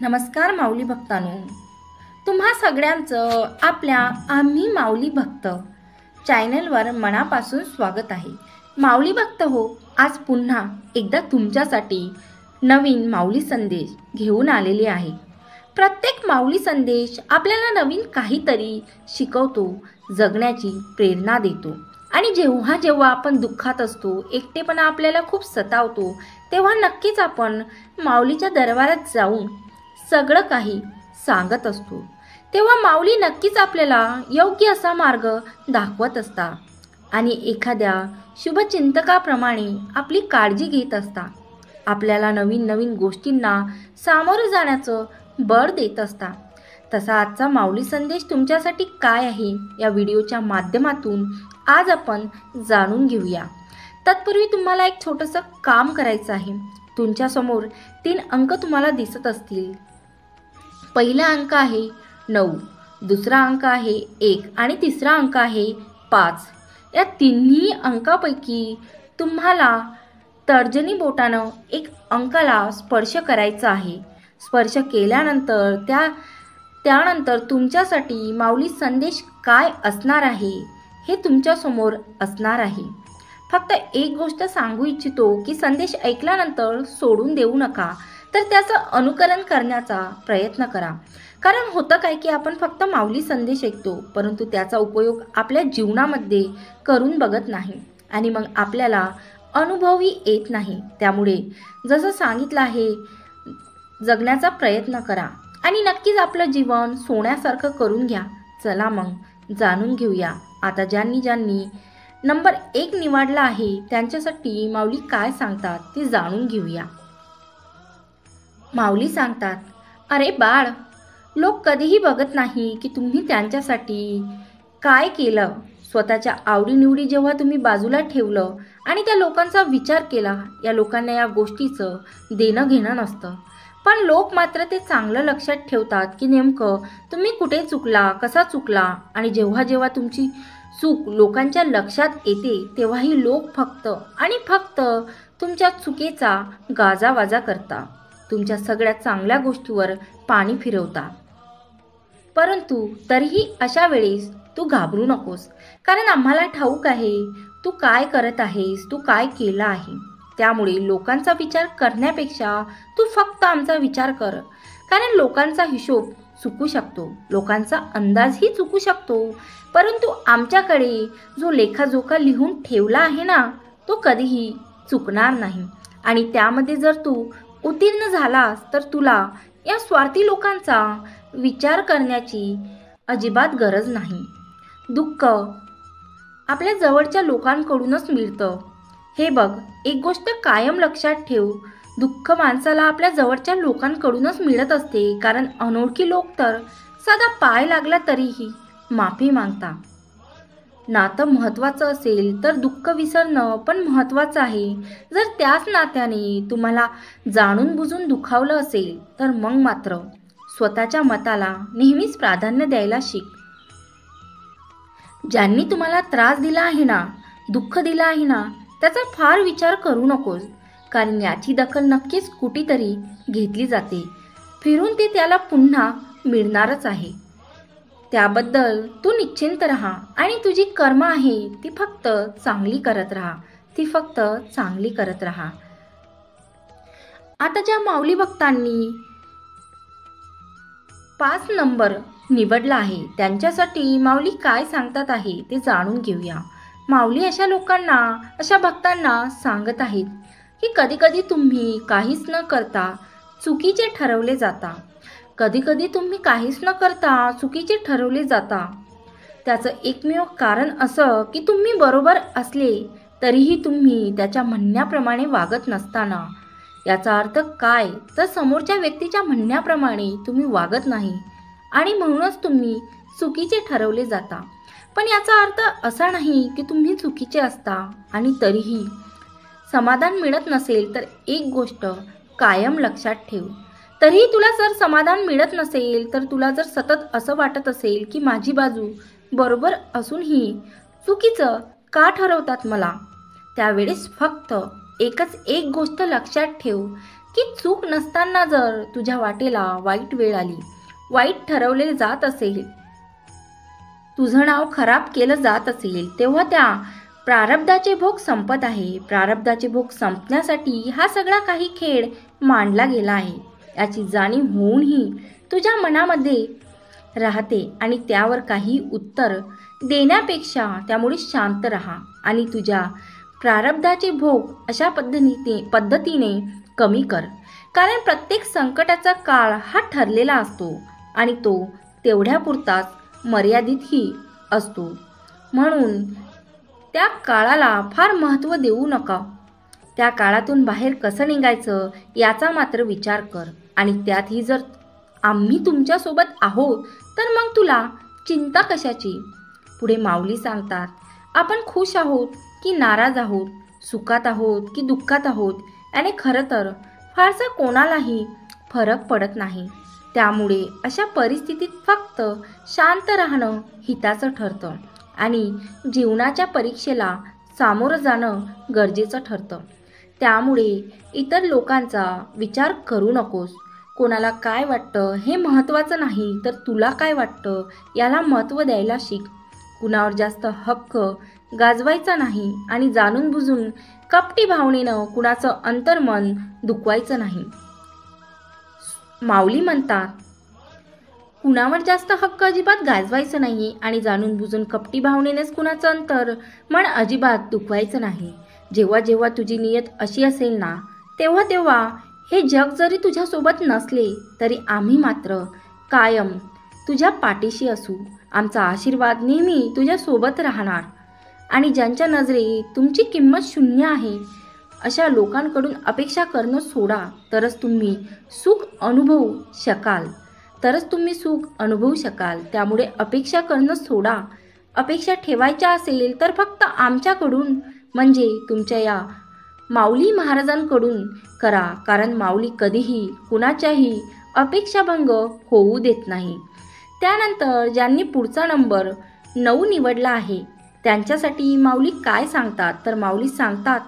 नमस्कार माऊली भक्तांनो, तुम्हा सगळ्यांचं आपल्या आम्ही माऊली भक्त चॅनलवर मनापासून स्वागत आहे। माऊली भक्त हो, आज पुन्हा एकदा तुमच्यासाठी नवीन माऊली संदेश घेऊन आलेले आहे। प्रत्येक माऊली संदेश आपल्याला नवीन काहीतरी शिकवतो, जगण्याची प्रेरणा देतो आणि जेव्हा जेव्हा आपण दुःखात असतो, एकटेपणा आपल्याला खूप सतावतो, तेव्हा नक्कीच आपण माऊलीच्या दरबारात जाऊन सगळं काही सांगत असतो। तेव्हा माऊली नक्कीच आपल्याला योग्य असा मार्ग दाखवत असतात आणि एखाद्या शुभचिंतकाप्रमाणे आपली काळजी घेत असतात, आपल्याला नवीन नवीन गोष्टींना सामोरं जाण्याचं बळ देत असतात। तसा आजचा माऊली संदेश तुमच्यासाठी काय आहे या व्हिडिओच्या माध्यमातून आज आपण जाणून घेऊया। तत्पूर्वी तुम्हाला एक छोटंसं काम करायचं आहे। तुमच्यासमोर 3 अंक तुम्हाला दिसत असतील। पहिला अंक आहे 9, दुसरा अंक आहे 1 आणि तिसरा अंक आहे 5। या तिन्ही अंकापैकी तुम्हाला तर्जनी बोटानं एक अंकाला स्पर्श करायचा आहे। स्पर्श केल्यानंतर त्यानंतर तुमच्यासाठी माऊली संदेश काय असणार आहे हे तुमच्या समोर असणार आहे। फक्त एक गोष्ट सांगू इच्छितो की संदेश ऐकल्यानंतर सोडून देऊ नका, तर त्याचं अनुकरण करण्याचा प्रयत्न करा। कारण होतं काय की आपण फक्त माऊली संदेश ऐकतो, परंतु त्याचा उपयोग आपल्या जीवनामध्ये करून बघत नाही आणि मग आपल्याला अनुभवही येत नाही। त्यामुळे जसं सांगितलं आहे, जगण्याचा प्रयत्न करा आणि नक्कीच आपलं जीवन सोन्यासारखं करून घ्या। चला मग जाणून घेऊया। आता ज्यांनी नंबर 1 निवडला आहे त्यांच्यासाठी माऊली काय सांगतात ते जाणून घेऊया। माऊली सांगतात, अरे बाळ, लोक कधीही बघत नाही की तुम्ही त्यांच्यासाठी काय केलं। स्वतःच्या आवडीनिवडी जेव्हा तुम्ही बाजूला ठेवलं आणि त्या लोकांचा विचार केला, या लोकांना या गोष्टीचं देणं घेणं नसतं, पण लोक मात्र ते चांगलं लक्षात ठेवतात की नेमकं तुम्ही कुठे चुकला, कसा चुकला। आणि जेव्हा जेव्हा तुमची चूक लोकांच्या लक्षात येते, तेव्हाही लोक फक्त आणि फक्त तुमच्या चुकीचा गाजावाजा करता, तुमच्या सगळ्या चांगल्या गोष्टीवर पाणी फिरवता। परंतु तरीही अशा वेळेस तू घाबरू नकोस, कारण आम्हाला ठाऊक आहे तू काय करत आहेस, तू काय केलं आहे। त्यामुळे लोकांचा विचार करण्यापेक्षा तू फक्त आमचा विचार कर, कारण लोकांचा हिशोब चुकू शकतो, लोकांचा अंदाजही चुकू शकतो, परंतु आमच्याकडे जो लेखाजोखा लिहून ठेवला आहे ना, तो कधीही चुकणार नाही। आणि त्यामध्ये जर तू उत्तीर्ण झालास तर तुला या स्वार्थी लोकांचा विचार करण्याची अजिबात गरज नाही। दुःख आपल्या जवळच्या लोकांकडूनच मिळतं, हे बघ। एक गोष्ट कायम लक्षात ठेव, दुःख माणसाला आपल्या जवळच्या लोकांकडूनच मिळत असते, कारण अनोळखी लोक तर साधा पाय लागला तरीही माफी मागता। नातं महत्त्वाचं असेल तर दुःख विसरणं पण महत्त्वाचं आहे। जर त्याच नात्याने तुम्हाला जाणून बुजून दुखावलं असेल तर मग मात्र स्वतःच्या मताला नेहमीच प्राधान्य द्यायला शिक। ज्यांनी तुम्हाला त्रास दिला आहे ना, दुःख दिलं आहे ना, त्याचा फार विचार करू नकोस, कारण याची दखल नक्कीच कुठेतरी घेतली जाते, फिरून ते त्याला पुन्हा मिळणारच आहे। त्याबद्दल तू निश्चिंत राहा आणि तुझी कर्म आहे ती फक्त चांगली करत राहा, ती फक्त चांगली करत राहा। आता ज्या माऊली भक्तांनी 5 नंबर निवडला आहे त्यांच्यासाठी माऊली काय सांगतात आहे ते जाणून घेऊया। माऊली अशा लोकांना, अशा भक्तांना सांगत आहेत की कधीकधी तुम्ही काहीच न करता चुकीचे ठरवले जाता, कधीकधी तुम्ही काहीच न करता चुकीचे ठरवले जाता। त्याचं एकमेव कारण असं की तुम्ही बरोबर असले तरीही तुम्ही त्याच्या म्हणण्याप्रमाणे वागत नसताना। याचा अर्थ काय तर समोरच्या व्यक्तीच्या म्हणण्याप्रमाणे तुम्ही वागत नाही आणि म्हणूनच तुम्ही चुकीचे ठरवले जाता। पण याचा अर्थ असा नाही की तुम्ही चुकीचे असता आणि तरीही समाधान मिळत नसेल तर एक गोष्ट कायम लक्षात ठेव, तरीही तुला जर समाधान मिळत नसेल, तर तुला जर सतत असं वाटत असेल की माझी बाजू बरोबर असूनही चुकीचं का ठरवतात मला, त्यावेळेस फक्त एकच एक गोष्ट लक्षात ठेव की चूक नसताना जर तुझ्या वाटेला वाईट वेळ आली, वाईट ठरवले जात असेल, तुझं नाव खराब केलं जात असेल, तेव्हा त्या प्रारब्धाचे भोग संपत आहे. प्रारब्धाचे भोग संपण्यासाठी हा सगळा काही खेळ मांडला गेला आहे याची जाणीव होऊनही तुझ्या मनामध्ये राहते आणि त्यावर काही उत्तर देण्यापेक्षा त्यामुळे शांत राहा आणि तुझ्या प्रारब्धाचे भोग अशा पद्धतीने कमी कर. कारण प्रत्येक संकटाचा काळ हा ठरलेला असतो आणि तो तेवढ्यापुरताच मर्यादितही असतो. म्हणून त्या काळाला फार महत्त्व देऊ नका. त्या काळातून बाहेर कसं निघायचं याचा मात्र विचार कर. आणि त्यातही जर आम्ही तुमच्यासोबत आहोत तर मग तुला चिंता कशाची. पुढे माऊली सांगतात, आपण खुश आहोत की नाराज आहोत, सुखात आहोत की दुःखात आहोत याने खरं तर फारसा कोणालाही फरक पडत नाही. त्यामुळे अशा परिस्थितीत फक्त शांत राहणं हिताचं ठरतं आणि जीवनाच्या परीक्षेला सामोरं जाणं गरजेचं ठरतं. त्यामुळे इतर लोकांचा विचार करू नकोस. कोणाला काय वाटतं हे महत्त्वाचं नाही, तर तुला काय वाटतं याला महत्त्व द्यायला शिक. कुणावर जास्त हक्क गाजवायचा नाही आणि जाणून बुजून कपटी भावनेनं कुणाचं अंतर्मन दुखवायचं नाही. माऊली म्हणतात, कुणावर जास्त हक्क अजिबात गाजवायचं नाही आणि जाणून बुजून कपटी भावनेनेच कुणाचं अंतर मन अजिबात दुखवायचं नाही. जेव्हा जेव्हा तुझी नियत अशी असेल ना, तेव्हा तेव्हा हे जग जरी तुझ्यासोबत नसले तरी आम्ही मात्र कायम तुझ्या पाठीशी असू. आमचा आशीर्वाद नेहमी तुझ्यासोबत राहणार. आणि ज्यांच्या नजरेत तुमची किंमत शून्य आहे अशा लोकांकडून अपेक्षा करणं सोडा, तरच तुम्ही सुख अनुभवू शकाल. त्यामुळे अपेक्षा करणं सोडा. अपेक्षा ठेवायच्या असेल तर फक्त आमच्याकडून म्हणजे तुमच्या या माऊली महाराजांकडून करा. कारण माऊली कधीही कुणाच्याही अपेक्षाभंग होऊ देत नाही. त्यानंतर ज्यांनी पुढचा नंबर 9 निवडला आहे त्यांच्यासाठी माऊली काय सांगतात, तर माऊली सांगतात,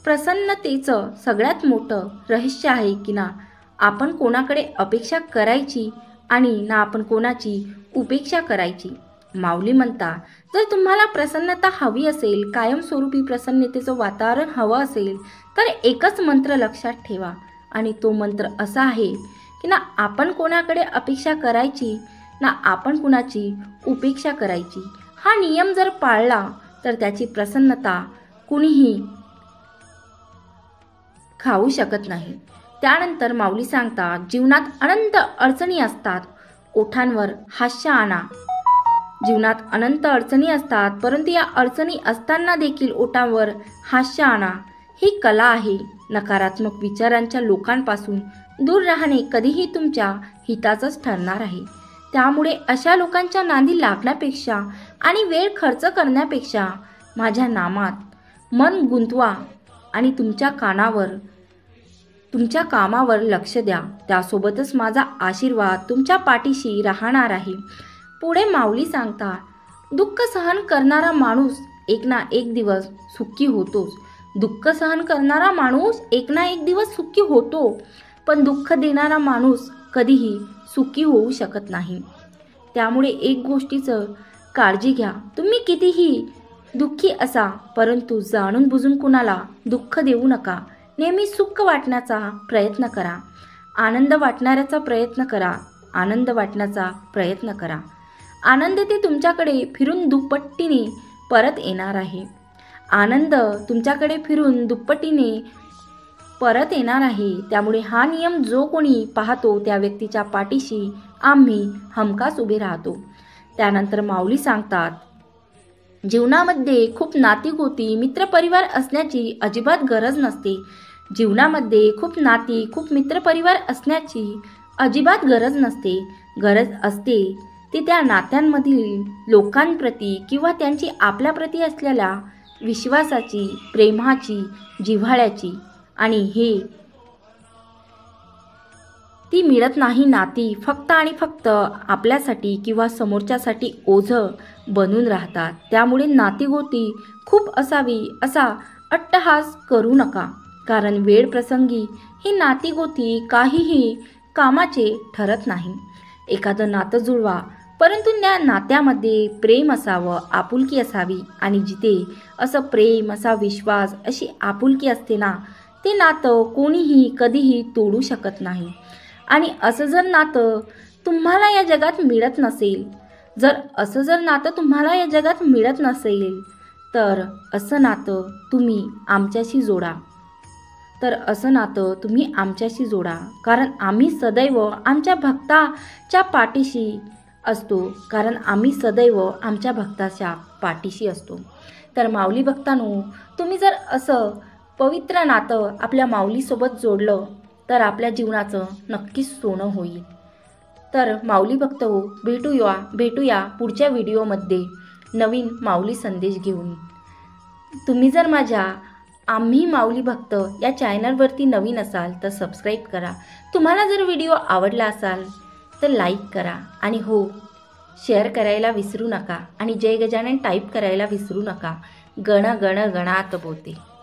प्रसन्नतेचं सगळ्यात मोठं रहस्य आहे की ना आपण कोणाकडे अपेक्षा करायची आणि ना आपण कोणाची उपेक्षा करायची. माऊली म्हणतात, जर तुम्हाला प्रसन्नता हवी असेल, कायमस्वरूपी प्रसन्नतेचं वातावरण हवं असेल तर एकच मंत्र लक्षात ठेवा आणि तो मंत्र असा आहे की ना आपण कोणाकडे अपेक्षा करायची ना आपण कुणाची उपेक्षा करायची. हा नियम जर पाळला तर त्याची प्रसन्नता कुणीही खाऊ शकत नाही. त्यानंतर माऊली सांगतात, जीवनात अनंत अडचणी असतात, ओठांवर हास्य आणा. जीवनात अनंत अडचणी असतात, परंतु या अडचणी असताना देखील ओठांवर हास्य आणा. ही कला आहे. नकारात्मक विचारांच्या लोकांपासून दूर राहणे कधीही तुमच्या हिताचंच ठरणार आहे. त्यामुळे अशा लोकांच्या नादी लागण्यापेक्षा आणि वेळ खर्च करण्यापेक्षा माझ्या नामात मन गुंतवा आणि तुमच्या कामावर लक्ष द्या. त्यासोबतच माझा आशीर्वाद तुमच्या पाठीशी राहणार आहे. पुढे माऊली सांगतात, दुःख सहन करणारा माणूस एक ना एक दिवस सुखी होतोच. दुःख सहन करणारा माणूस एक ना एक दिवस सुखी होतो, पण दुःख देणारा माणूस कधीही सुखी होऊ शकत नाही. त्यामुळे एक गोष्टीचं काळजी घ्या, तुम्ही कितीही दुःखी असा परंतु जाणून बुजून कुणाला दुःख देऊ नका. नेहमी सुख वाटण्याचा प्रयत्न करा. आनंद वाटण्याचा प्रयत्न करा. आनंद ते तुमच्याकडे फिरून दुप्पटीने परत येणार आहे. त्यामुळे हा नियम जो कोणी पाहतो त्या व्यक्तीच्या पाठीशी आम्ही हमखास उभे राहतो. त्यानंतर माऊली सांगतात, जीवनामध्ये खूप नाती-गोती, मित्रपरिवार असण्याची अजिबात गरज नसते. गरज असते ती त्या नात्यांमधील लोकांप्रती किंवा त्यांची आपल्याप्रती असलेल्या विश्वासाची, प्रेमाची, जिव्हाळ्याची. आणि ती मिळत नाही. नाती फक्त आणि फक्त आपल्यासाठी किंवा समोरच्यासाठी ओझं बनून राहतात. त्यामुळे नातीगोती खूप असावी असा अट्टहास करू नका. कारण वेळ प्रसंगी ही नातीगोती काहीही कामाचे ठरत नाही. एखादं नातं जुळवा, परंतु त्या नात्यामध्ये प्रेम असावं, आपुलकी असावी. आणि जिथे असं प्रेम, असा विश्वास, अशी आपुलकी असते ना, ते नातं कोणीही कधीही तोडू शकत नाही. आणि असं जर नातं तुम्हाला या जगात मिळत नसेल, तुम्हाला या जगात मिळत नसेल, तर असं नातं तुम्ही आमच्याशी जोडा. कारण आम्ही सदैव आमच्या भक्ताच्या पाठीशी असतो. तर माऊली भक्तांनो, तुम्ही जर असं पवित्र नातं आपल्या माऊलीसोबत जोडलं तर आपल्या जीवनाचं नक्कीच सोनं होईल. तर माऊली भक्त हो, भेटूया पुढच्या व्हिडिओमध्ये नवीन माऊली संदेश घेऊन. तुम्ही जर माझ्या आम्ही माऊली भक्त या चॅनलवरती नवीन असाल तर सबस्क्राईब करा. तुम्हाला जर व्हिडिओ आवडला असाल तर लाईक करा. आणि हो, शेअर करायला विसरू नका. आणि जय गजानन टाईप करायला विसरू नका. गण गण गणात बोते.